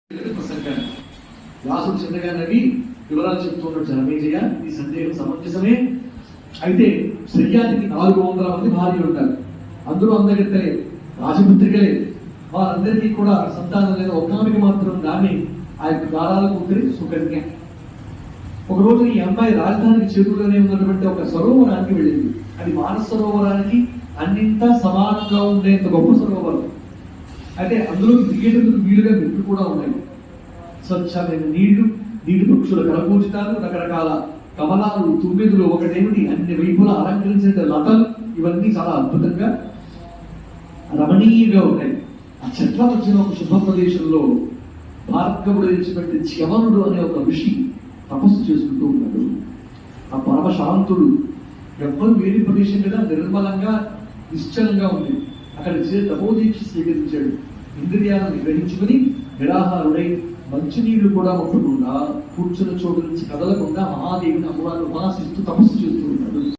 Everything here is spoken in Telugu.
ప్రసంగాన్ని వ్యాసుడు చిన్నగా నవ్వి వివరాలు చెప్తున్నాడు. జనమేజయ, ఈ సందేహం సమంజసమే. అయితే శ్రీయానికి 400 మంది భార్యలు ఉంటారు. అందరూ అందగత్తలే, రాజపుత్రికలే. వారందరికీ కూడా సంతానం లేదు. ఒక్కరికి మాత్రం దాన్ని ఆ యొక్క గారాల కూతురి సుకన్య. ఒకరోజు ఈ అమ్మాయి రాజధానికి చేతుల్లోనే ఉన్నటువంటి ఒక సరోవరానికి వెళ్ళింది. అది మానస సరోవరానికి అన్నింటా సమానంగా ఉండేంత గొప్ప సరోవరం. అయితే అందులోకి దిగేటందుకు వీలుగా మెట్లు కూడా ఉన్నాయి. స్వచ్ఛమైన నీటి పక్షుల కలపూచితాలు, రకరకాల కమలాలు, తుమ్మెదులు, ఒకటేమిటి అన్ని వైపులా అలంకరించిన లతలు, ఇవన్నీ చాలా అద్భుతంగా రమణీయంగా ఉన్నాయి. ఆ చెట్ల వచ్చిన ఒక శుభ ప్రదేశంలో భార్గవుడు ఇచ్చినటువంటి చ్యవనుడు అనే ఒక ఋషి తపస్సు చేసుకుంటూ ఉన్నాడు. ఆ పరమ శాంతుడు, ఎవ్వరు వేరే ప్రదేశం మీద నిర్మలంగా నిశ్చలంగా ఉంది. అక్కడ తపోదీక్ష స్వీకరించాడు. ఇంద్రియాలను గ్రహించుకుని నిరాహారుడై మంచినీళ్లు కూడా ముట్టకుండా కూర్చున్న చోటు నుంచి కదలకుండా మహాదేవిని అమ్మవారిని ఉపాసిస్తూ తపస్సు చేస్తూ